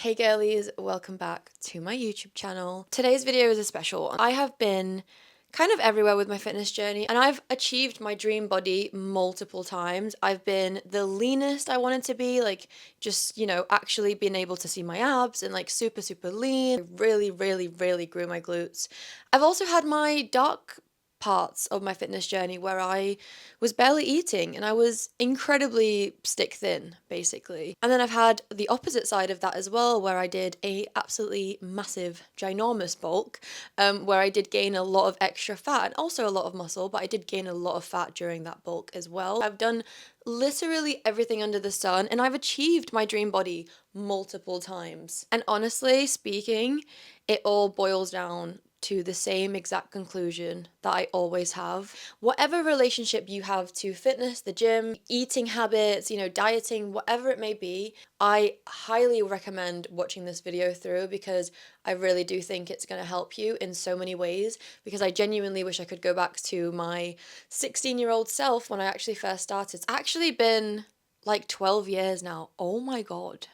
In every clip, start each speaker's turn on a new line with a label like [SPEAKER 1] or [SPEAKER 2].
[SPEAKER 1] Hey girlies, welcome back to my YouTube channel. Today's video is a special one. I have been kind of everywhere with my fitness journey and I've achieved my dream body multiple times. I've been the leanest I wanted to be, like just, actually being able to see my abs and like super, super lean. I really grew my glutes. I've also had my dark parts of my fitness journey where I was barely eating and I was incredibly stick thin, basically. And then I've had the opposite side of that as well, where I did a absolutely massive, ginormous bulk, where I did gain a lot of extra fat and also a lot of muscle, but I did gain a lot of fat during that bulk as well. I've done literally everything under the sun and I've achieved my dream body multiple times. And honestly speaking, it all boils down to the same exact conclusion that I always have. Whatever relationship you have to fitness, the gym, eating habits, dieting, whatever it may be, I highly recommend watching this video through because I really do think it's going to help you in so many ways, because I genuinely wish I could go back to my 16-year-old self when I actually first started. It's actually been like 12 years now. Oh my God.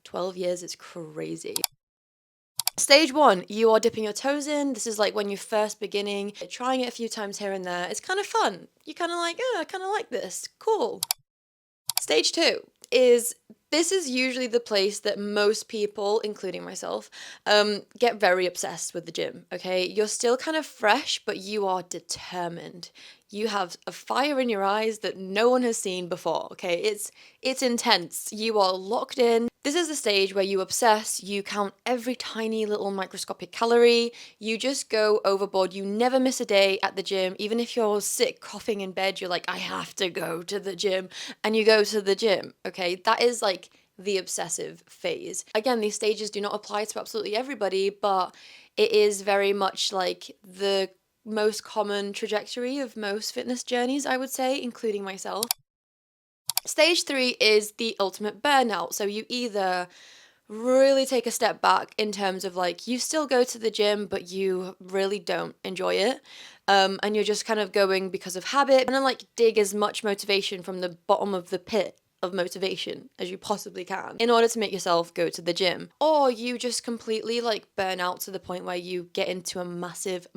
[SPEAKER 1] 12 years is crazy. Stage one, you are dipping your toes in. This is like when you're first beginning, trying it a few times here and there. It's kind of fun. You're kind of like, oh, I kind of like this. Cool. Stage two is, this is usually the place that most people, including myself, get very obsessed with the gym, okay? You're still kind of fresh, but you are determined. You have a fire in your eyes that no one has seen before, okay? It's intense. You are locked in. This is the stage where you obsess, you count every tiny little microscopic calorie, you just go overboard, you never miss a day at the gym. Even if you're sick, coughing in bed, you're like, I have to go to the gym, and you go to the gym, okay? That is like the obsessive phase. Again, these stages do not apply to absolutely everybody, but it is very much like the most common trajectory of most fitness journeys, I would say, including myself. Stage three is the ultimate burnout. So you either really take a step back in terms of like, you still go to the gym, but you really don't enjoy it. And you're just kind of going because of habit, and then like dig as much motivation from the bottom of the pit of motivation as you possibly can in order to make yourself go to the gym. Or you just completely like burn out to the point where you get into a massive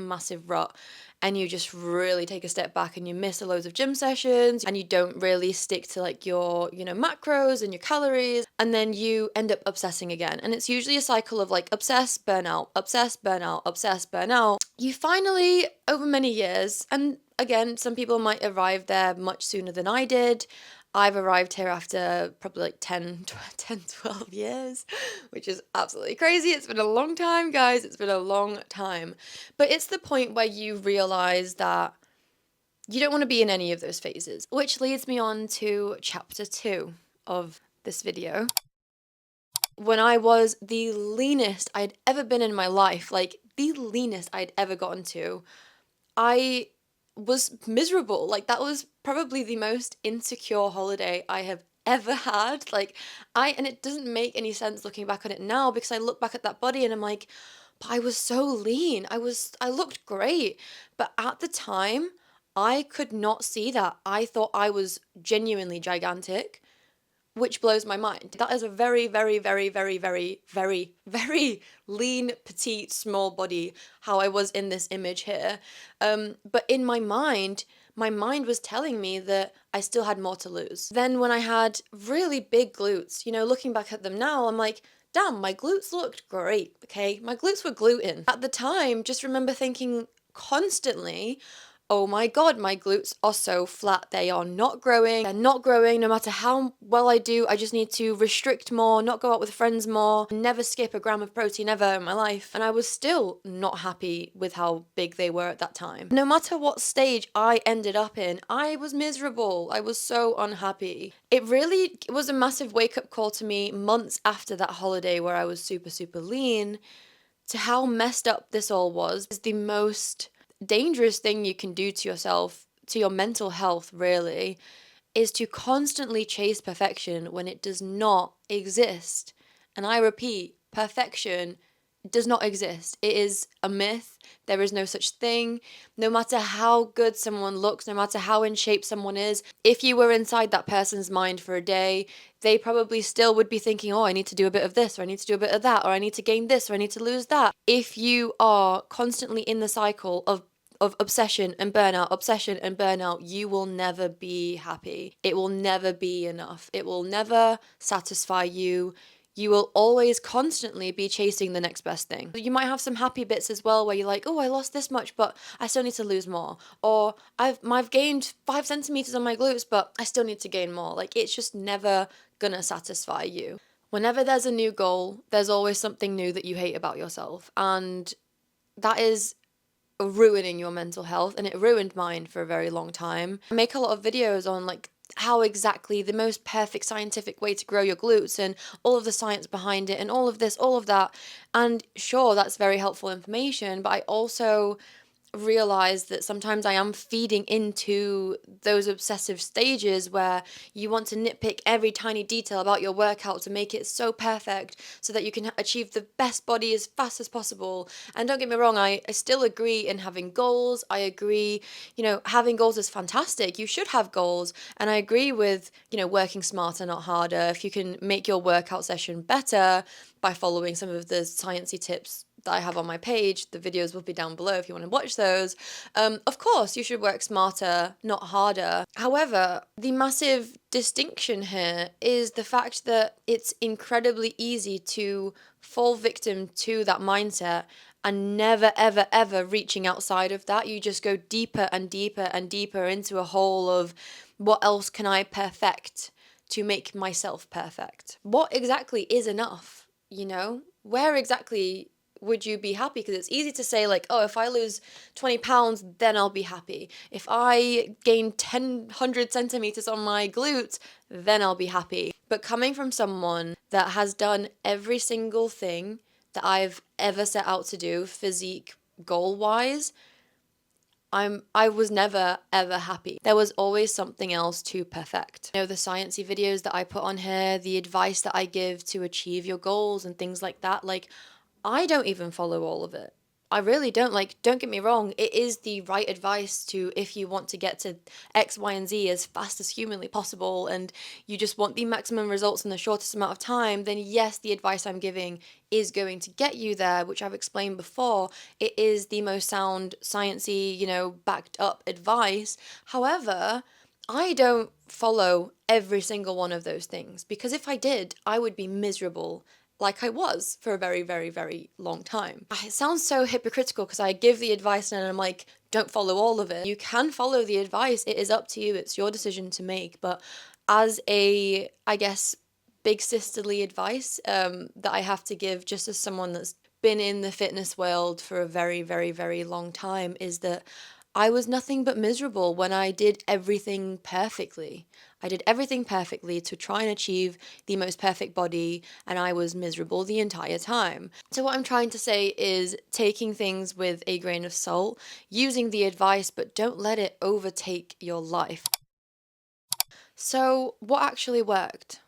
[SPEAKER 1] rut and you just really take a step back and you miss a loads of gym sessions and you don't really stick to like your, macros and your calories, and then you end up obsessing again. And it's usually a cycle of like obsess, burnout, obsess, burnout, obsess, burnout. You finally, over many years, and again, some people might arrive there much sooner than I did. I've arrived here after probably like 10, 12 years, which is absolutely crazy. It's been a long time, guys. It's been a long time. But it's the point where you realize that you don't want to be in any of those phases, which leads me on to chapter 2 of this video. When I was the leanest I'd ever been in my life, like the leanest I'd ever gotten to, I was miserable. Like that was probably the most insecure holiday I have ever had. And it doesn't make any sense looking back on it now, because I look back at that body and I'm like, but I was so lean. I looked great. But at the time, I could not see that. I thought I was genuinely gigantic, which blows my mind. That is a very lean, petite, small body, how I was in this image here. But in my mind was telling me that I still had more to lose. Then when I had really big glutes, looking back at them now, I'm like, damn, my glutes looked great, okay? My glutes were gluten. At the time, just remember thinking constantly, oh my God, my glutes are so flat. They are not growing. They're not growing no matter how well I do. I just need to restrict more, not go out with friends more, never skip a gram of protein ever in my life. And I was still not happy with how big they were at that time. No matter what stage I ended up in, I was miserable. I was so unhappy. It really was a massive wake-up call to me months after that holiday where I was super lean, to how messed up this all was. Is the most dangerous thing you can do to yourself, to your mental health really, is to constantly chase perfection when it does not exist. And I repeat, perfection does not exist. It is a myth. There is no such thing. No matter how good someone looks, no matter how in shape someone is, if you were inside that person's mind for a day, they probably still would be thinking, oh, I need to do a bit of this, or I need to do a bit of that, or I need to gain this, or I need to lose that. If you are constantly in the cycle of obsession and burnout, you will never be happy. It will never be enough. It will never satisfy you. You will always constantly be chasing the next best thing. You might have some happy bits as well where you're like, oh, I lost this much, but I still need to lose more. Or I've gained 5 centimeters on my glutes, but I still need to gain more. Like, it's just never gonna satisfy you. Whenever there's a new goal, there's always something new that you hate about yourself. And that is ruining your mental health, and it ruined mine for a very long time. I make a lot of videos on like how exactly the most perfect scientific way to grow your glutes and all of the science behind it and all of this, all of that. And sure, that's very helpful information, but I also realize that sometimes I am feeding into those obsessive stages where you want to nitpick every tiny detail about your workout to make it so perfect so that you can achieve the best body as fast as possible. And don't get me wrong, I still agree in having goals. I agree, having goals is fantastic. You should have goals. And I agree with, working smarter, not harder. If you can make your workout session better by following some of the sciencey tips that I have on my page, the videos will be down below if you want to watch those. Of course, you should work smarter, not harder. However, the massive distinction here is the fact that it's incredibly easy to fall victim to that mindset and never, ever, ever reaching outside of that. You just go deeper and deeper and deeper into a hole of what else can I perfect to make myself perfect? What exactly is enough? Where exactly would you be happy? Because it's easy to say like, oh, if I lose 20 pounds, then I'll be happy. If I gain 100 centimeters on my glutes, then I'll be happy. But coming from someone that has done every single thing that I've ever set out to do, physique goal wise, I was never ever happy. There was always something else to perfect. The sciencey videos that I put on here, the advice that I give to achieve your goals and things like that, like I don't even follow all of it. I really don't. Like, don't get me wrong, it is the right advice to, if you want to get to X, Y, and Z as fast as humanly possible and you just want the maximum results in the shortest amount of time, then yes, the advice I'm giving is going to get you there, which I've explained before. It is the most sound, sciencey, backed up advice. However, I don't follow every single one of those things because if I did, I would be miserable like I was for a very, very, very long time. It sounds so hypocritical because I give the advice and I'm like, don't follow all of it. You can follow the advice. It is up to you. It's your decision to make. But as a, I guess, big sisterly advice that I have to give just as someone that's been in the fitness world for a very, very, very long time is that I was nothing but miserable when I did everything perfectly. I did everything perfectly to try and achieve the most perfect body, and I was miserable the entire time. So, what I'm trying to say is taking things with a grain of salt, using the advice, but don't let it overtake your life. So, what actually worked?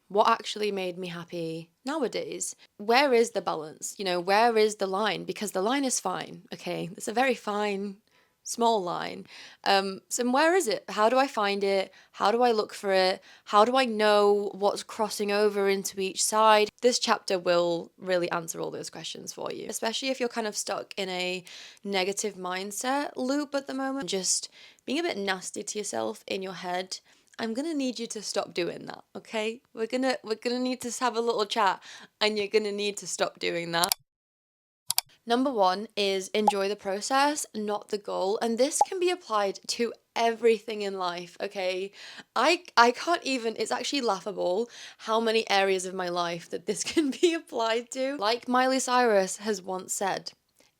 [SPEAKER 1] What actually made me happy nowadays? Where is the balance? Where is the line? Because the line is fine, okay? It's a very fine small line. So where is it? How do I find it? How do I look for it? How do I know what's crossing over into each side? This chapter will really answer all those questions for you, especially if you're kind of stuck in a negative mindset loop at the moment, just being a bit nasty to yourself in your head. I'm gonna need you to stop doing that, okay? We're gonna need to have a little chat and you're gonna need to stop doing that. Number one is enjoy the process, not the goal. And this can be applied to everything in life, okay? I can't even, it's actually laughable how many areas of my life that this can be applied to. Like Miley Cyrus has once said,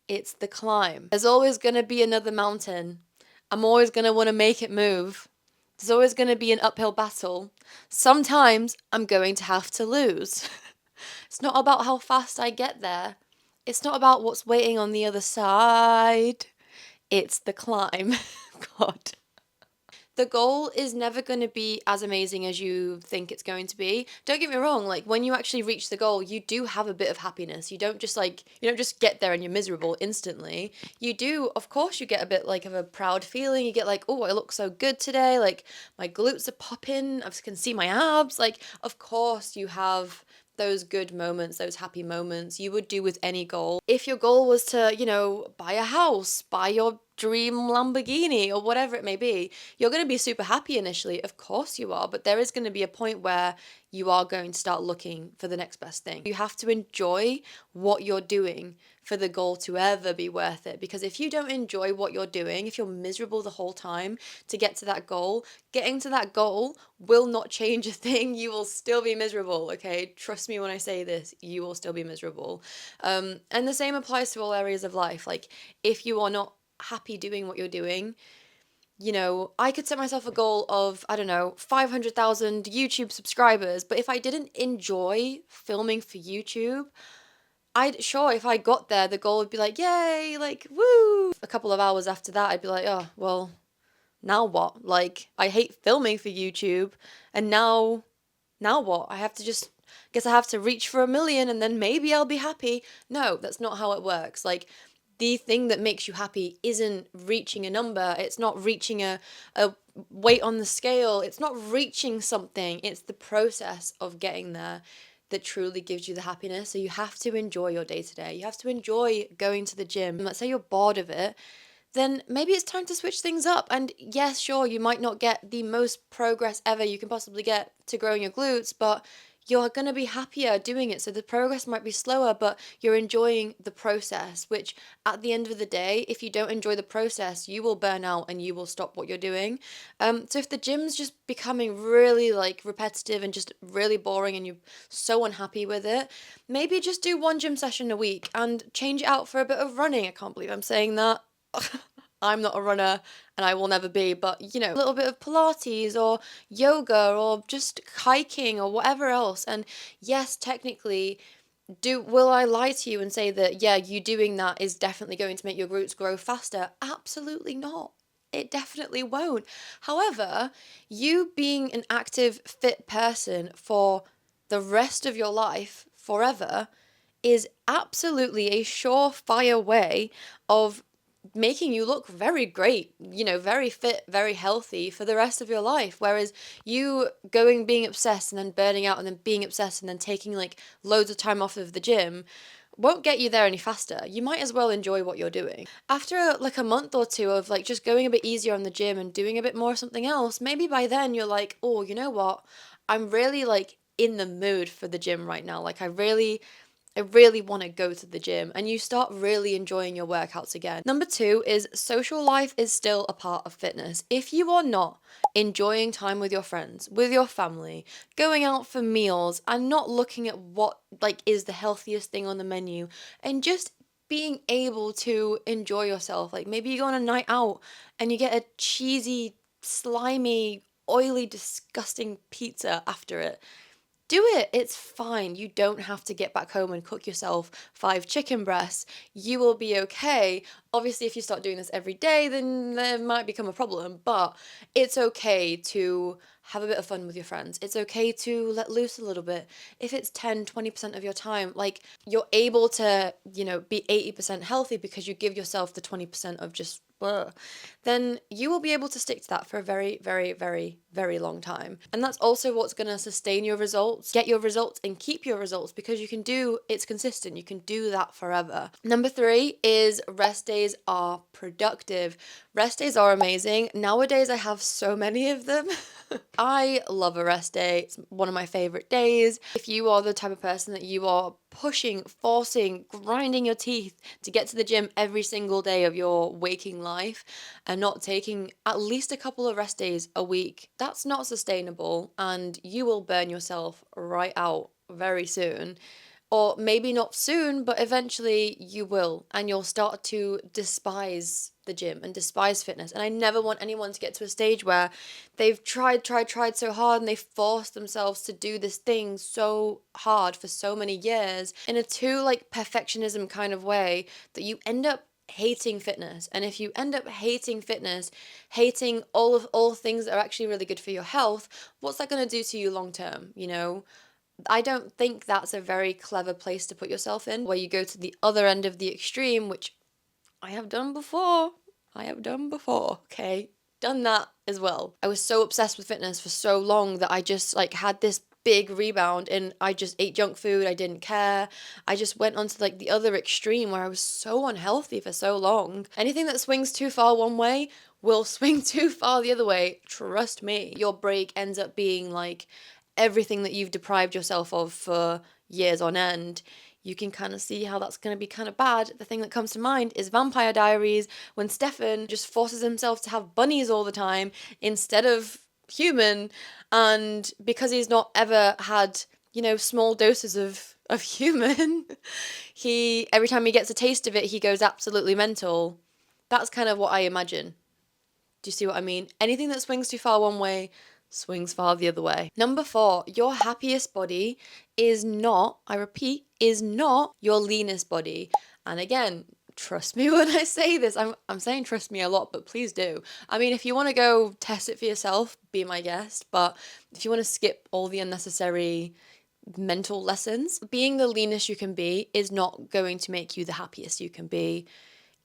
[SPEAKER 1] it's the climb. There's always gonna be another mountain. I'm always gonna wanna make it move. There's always gonna be an uphill battle. Sometimes I'm going to have to lose. It's not about how fast I get there. It's not about what's waiting on the other side. It's the climb. God. the goal is never going to be as amazing as you think it's going to be. Don't get me wrong, like when you actually reach the goal, you do have a bit of happiness. You don't just get there and you're miserable instantly. You do, of course, you get a bit like of a proud feeling. You get like, oh, I look so good today. Like my glutes are popping. I can see my abs. Like, of course, you have those good moments, those happy moments you would do with any goal. If your goal was to, buy a house, buy your dream Lamborghini or whatever it may be, you're going to be super happy initially. Of course you are, but there is going to be a point where you are going to start looking for the next best thing. You have to enjoy what you're doing for the goal to ever be worth it. Because if you don't enjoy what you're doing, if you're miserable the whole time to get to that goal, getting to that goal will not change a thing. You will still be miserable, okay? Trust me when I say this, you will still be miserable. And the same applies to all areas of life. Like, if you are not happy doing what you're doing, I could set myself a goal of, I don't know, 500,000 YouTube subscribers, but if I didn't enjoy filming for YouTube, if I got there, the goal would be like, yay, like, woo. A couple of hours after that, I'd be like, oh, well, now what? Like, I hate filming for YouTube, and now what? Guess I have to reach for 1 million and then maybe I'll be happy. No, that's not how it works. Like, the thing that makes you happy isn't reaching a number. It's not reaching a weight on the scale. It's not reaching something. It's the process of getting there that truly gives you the happiness. So you have to enjoy your day to day. You have to enjoy going to the gym. Let's say you're bored of it, then maybe it's time to switch things up. And yes, sure, you might not get the most progress ever you can possibly get to growing your glutes, but you're going to be happier doing it. So the progress might be slower, but you're enjoying the process, which at the end of the day, if you don't enjoy the process, you will burn out and you will stop what you're doing. So if the gym's just becoming really like repetitive and just really boring and you're so unhappy with it, maybe just do one gym session a week and change it out for a bit of running. I can't believe I'm saying that. I'm not a runner and I will never be, but a little bit of Pilates or yoga or just hiking or whatever else. And yes, technically, will I lie to you and say that, yeah, you doing that is definitely going to make your glutes grow faster? Absolutely not. It definitely won't. However, you being an active, fit person for the rest of your life, forever, is absolutely a surefire way of making you look very great, very fit, very healthy for the rest of your life. Whereas you being obsessed and then burning out and then being obsessed and then taking like loads of time off of the gym won't get you there any faster. You might as well enjoy what you're doing. After like a month or two of like just going a bit easier on the gym and doing a bit more of something else, maybe by then you're like, oh, you know what? I'm really like in the mood for the gym right now. Like I really want to go to the gym, and you start really enjoying your workouts again. Number 2 is social life is still a part of fitness. If you are not enjoying time with your friends, with your family, going out for meals, and not looking at what like is the healthiest thing on the menu, and just being able to enjoy yourself, like maybe you go on a night out and you get a cheesy, slimy, oily, disgusting pizza after it. Do it. It's fine. You don't have to get back home and cook yourself 5 chicken breasts. You will be okay. Obviously, if you start doing this every day, then there might become a problem, but it's okay to have a bit of fun with your friends. It's okay to let loose a little bit. If it's 10-20% of your time, like you're able to, be 80% healthy because you give yourself the 20% of just then you will be able to stick to that for a very, very, very, very long time. And that's also what's going to sustain your results, get your results, and keep your results, because it's consistent. You can do that forever. Number 3 is rest days are productive. Rest days are amazing. Nowadays, I have so many of them. I love a rest day. It's one of my favorite days. If you are the type of person that you are pushing, forcing, grinding your teeth to get to the gym every single day of your waking life and not taking at least a couple of rest days a week, that's not sustainable, and you will burn yourself right out very soon. Or maybe not soon, but eventually you will, and you'll start to despise the gym and despise fitness. And I never want anyone to get to a stage where they've tried so hard and they forced themselves to do this thing so hard for so many years in a too like perfectionism kind of way that you end up hating fitness. And if you end up hating fitness, hating all things that are actually really good for your health, what's that going to do to you long term, you know? I don't think that's a very clever place to put yourself in, where you go to the other end of the extreme, which I have done before. Okay? Done that as well. I was so obsessed with fitness for so long that I just like had this big rebound and I just ate junk food. I didn't care. I just went on to like the other extreme where I was so unhealthy for so long. Anything that swings too far one way will swing too far the other way. Trust me. Your break ends up being like everything that you've deprived yourself of for years on end. You can kind of see how that's going to be kind of bad. The thing that comes to mind is Vampire Diaries, when Stefan just forces himself to have bunnies all the time instead of human, and because he's not ever had, you know, small doses of human, he every time he gets a taste of it, he goes absolutely mental. That's kind of what I imagine. Do you see what I mean? Anything that swings too far one way swings far the other way. Number 4, your happiest body is not, I repeat, is not your leanest body. And again, trust me when I say this. I'm saying trust me a lot, but please do. I mean, if you want to go test it for yourself, be my guest. But if you want to skip all the unnecessary mental lessons, being the leanest you can be is not going to make you the happiest you can be.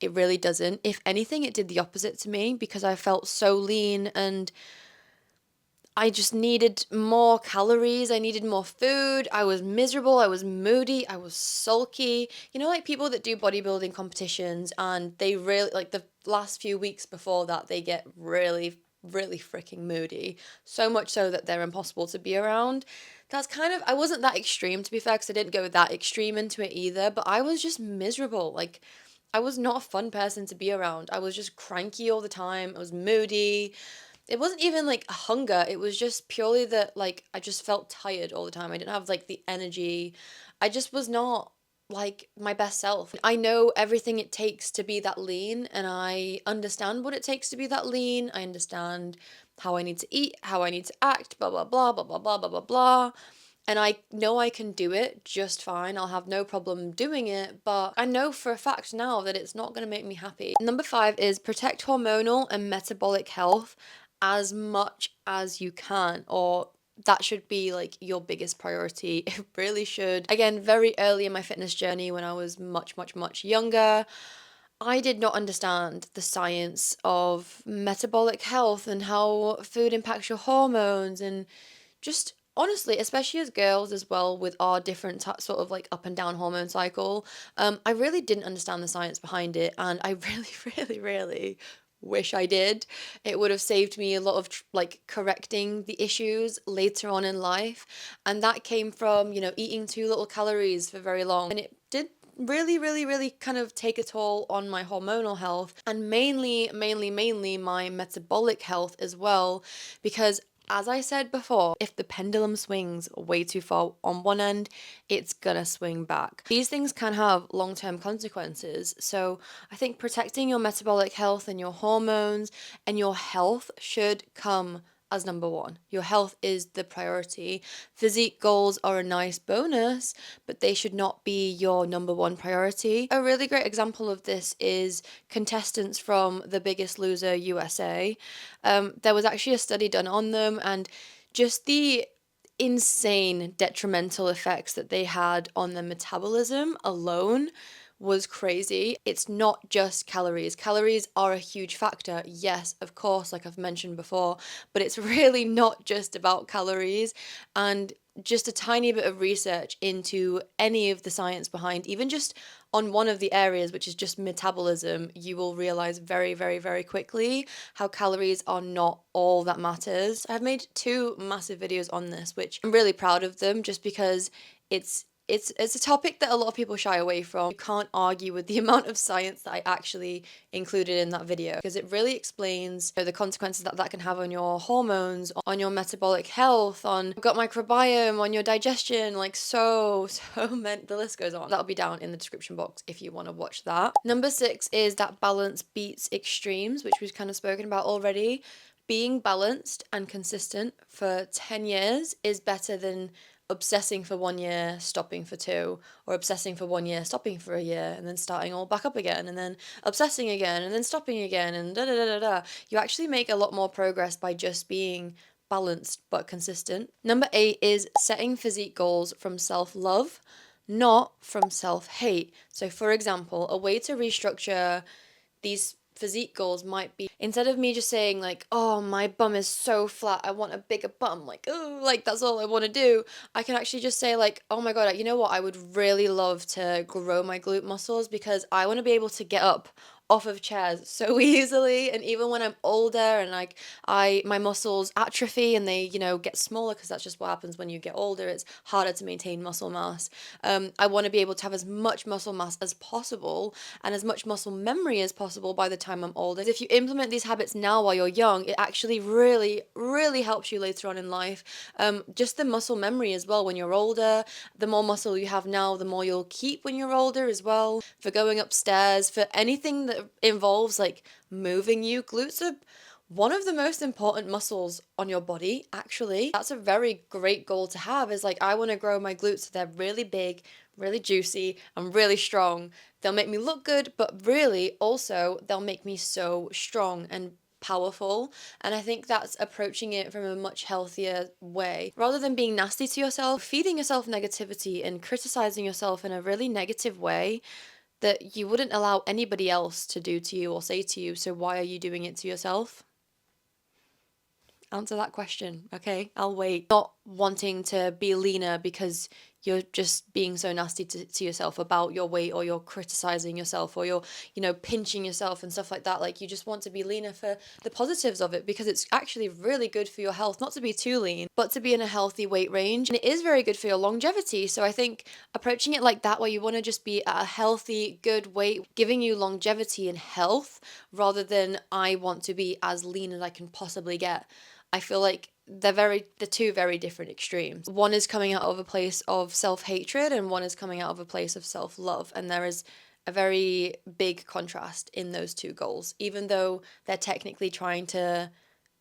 [SPEAKER 1] It really doesn't. If anything, it did the opposite to me because I felt so lean and I just needed more calories. I needed more food. I was miserable. I was moody. I was sulky. You know, like people that do bodybuilding competitions and they really, like the last few weeks before that, they get really, really freaking moody. So much so that they're impossible to be around. That's kind of, I wasn't that extreme to be fair, because I didn't go that extreme into it either, but I was just miserable. Like, I was not a fun person to be around. I was just cranky all the time. I was moody. It wasn't even like a hunger. It was just purely that like I just felt tired all the time. I didn't have like the energy. I just was not like my best self. I know everything it takes to be that lean and I understand what it takes to be that lean. I understand how I need to eat, how I need to act, blah blah blah blah blah blah blah blah blah. And I know I can do it just fine. I'll have no problem doing it, but I know for a fact now that it's not going to make me happy. Number 5 is protect hormonal and metabolic health as much as you can, or that should be like your biggest priority. It really should. Again, very early in my fitness journey when I was much younger, I did not understand the science of metabolic health and how food impacts your hormones and just honestly, especially as girls as well, with our different sort of like up and down hormone cycle, I really didn't understand the science behind it, and I really wish I did. It would have saved me a lot of like correcting the issues later on in life, and that came from, you know, eating too little calories for very long, and it did really kind of take a toll on my hormonal health and mainly my metabolic health as well, because as I said before, if the pendulum swings way too far on one end, it's gonna swing back. These things can have long-term consequences. So I think protecting your metabolic health and your hormones and your health should come as number 1. Your health is the priority. Physique goals are a nice bonus, but they should not be your number 1 priority. A really great example of this is contestants from The Biggest Loser USA. There was actually a study done on them, and just the insane detrimental effects that they had on their metabolism alone was crazy. It's not just calories. Calories are a huge factor, yes, of course, like I've mentioned before, but it's really not just about calories. And just a tiny bit of research into any of the science behind, even just on one of the areas, which is just metabolism, you will realize very quickly how calories are not all that matters. I've made 2 massive videos on this, which I'm really proud of them just because it's a topic that a lot of people shy away from. You can't argue with the amount of science that I actually included in that video, because it really explains, you know, the consequences that that can have on your hormones, on your metabolic health, on gut microbiome, on your digestion, like so many, the list goes on. That'll be down in the description box if you want to watch that. Number 6 is that balance beats extremes, which we've kind of spoken about already. Being balanced and consistent for 10 years is better than obsessing for 1 year, stopping for 2, or obsessing for 1 year, stopping for a year, and then starting all back up again, and then obsessing again, and then stopping again, and da da da da da. You actually make a lot more progress by just being balanced but consistent. Number 8 is setting physique goals from self-love, not from self-hate. So, for example, a way to restructure these physique goals might be, instead of me just saying like, oh, my bum is so flat, I want a bigger bum, like, oh, like that's all I want to do, I can actually just say like, oh my god, you know what, I would really love to grow my glute muscles because I want to be able to get up off of chairs so easily, and even when I'm older and like my muscles atrophy and they, you know, get smaller, because that's just what happens when you get older, it's harder to maintain muscle mass. I want to be able to have as much muscle mass as possible and as much muscle memory as possible by the time I'm older. If you implement these habits now while you're young, it actually really, really helps you later on in life. Just the muscle memory as well when you're older. The more muscle you have now, the more you'll keep when you're older as well. For going upstairs, for anything that involves like moving you, glutes are one of the most important muscles on your body, actually. That's a very great goal to have, is like, I want to grow my glutes so they're really big, really juicy, and really strong. They'll make me look good, but really also they'll make me so strong and powerful. And I think that's approaching it from a much healthier way. Rather than being nasty to yourself, feeding yourself negativity and criticizing yourself in a really negative way that you wouldn't allow anybody else to do to you or say to you. So why are you doing it to yourself? Answer that question, okay? I'll wait. Not wanting to be leaner because you're just being so nasty to yourself about your weight, or you're criticizing yourself, or you're, you know, pinching yourself and stuff like that. Like, you just want to be leaner for the positives of it, because it's actually really good for your health, not to be too lean, but to be in a healthy weight range. And it is very good for your longevity. So I think approaching it like that, where you want to just be at a healthy, good weight, giving you longevity and health, rather than I want to be as lean as I can possibly get. I feel like they're two very different extremes. One is coming out of a place of self-hatred, and one is coming out of a place of self-love. And there is a very big contrast in those two goals, even though they're technically trying to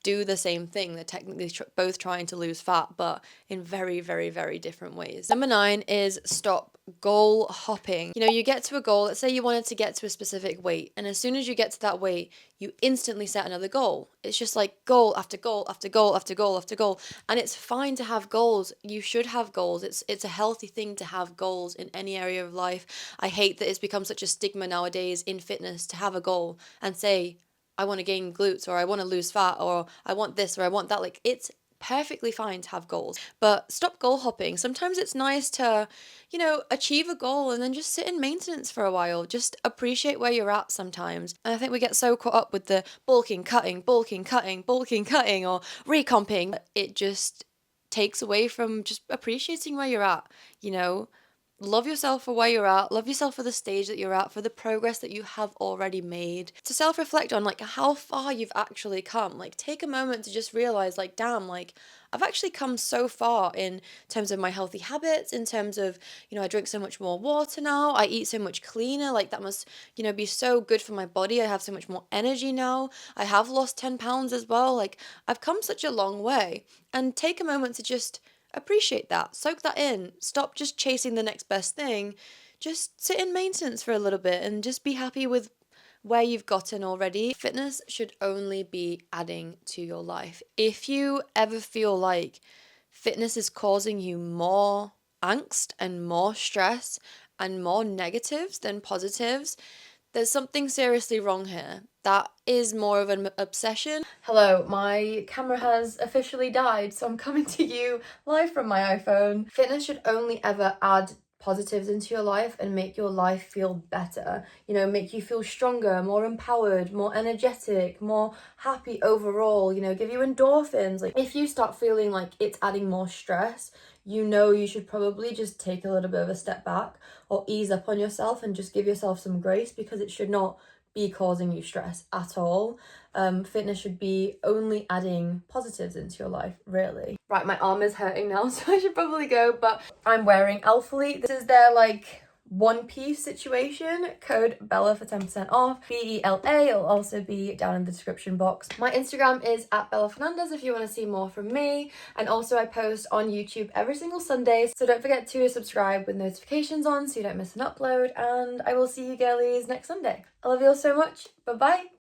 [SPEAKER 1] do the same thing. They're technically both trying to lose fat, but in very, very, very different ways. Number 9 is stop goal hopping. You know, you get to a goal, let's say you wanted to get to a specific weight, and as soon as you get to that weight, you instantly set another goal. It's just like goal after goal after goal after goal after goal. And it's fine to have goals. You should have goals. It's a healthy thing to have goals in any area of life. I hate that it's become such a stigma nowadays in fitness to have a goal and say, I want to gain glutes, or I want to lose fat, or I want this, or I want that. Like, it's perfectly fine to have goals, but stop goal hopping. Sometimes it's nice to, you know, achieve a goal and then just sit in maintenance for a while. Just appreciate where you're at sometimes. And I think we get so caught up with the bulking, cutting, bulking, cutting, bulking, cutting, or recomping. It just takes away from just appreciating where you're at, you know. Love yourself for where you're at, love yourself for the stage that you're at, for the progress that you have already made. To self-reflect on like how far you've actually come. Like, take a moment to just realize like, damn, like I've actually come so far in terms of my healthy habits, in terms of, you know, I drink so much more water now, I eat so much cleaner, like that must, you know, be so good for my body. I have so much more energy now. I have lost 10 pounds as well. Like, I've come such a long way. And take a moment to just appreciate that, soak that in, stop just chasing the next best thing, just sit in maintenance for a little bit and just be happy with where you've gotten already. Fitness should only be adding to your life. If you ever feel like fitness is causing you more angst and more stress and more negatives than positives, there's something seriously wrong here. That is more of an obsession. Hello, my camera has officially died, so I'm coming to you live from my iPhone. Fitness should only ever add positives into your life and make your life feel better, you know, make you feel stronger, more empowered, more energetic, more happy overall, you know, give you endorphins. Like, if you start feeling like it's adding more stress, you know, you should probably just take a little bit of a step back or ease up on yourself and just give yourself some grace, because it should not be causing you stress at all. Fitness should be only adding positives into your life, really. Right, my arm is hurting now, so I should probably go, but I'm wearing Alphalete. This is their like one piece situation, code Bella for 10% off, BELA. It'll also be down in the description box. My Instagram is at Bella Fernandez if you want to see more from me, and also I post on YouTube every single Sunday, so don't forget to subscribe with notifications on so you don't miss an upload, and I will see you girlies next Sunday. I love you all so much. Bye bye.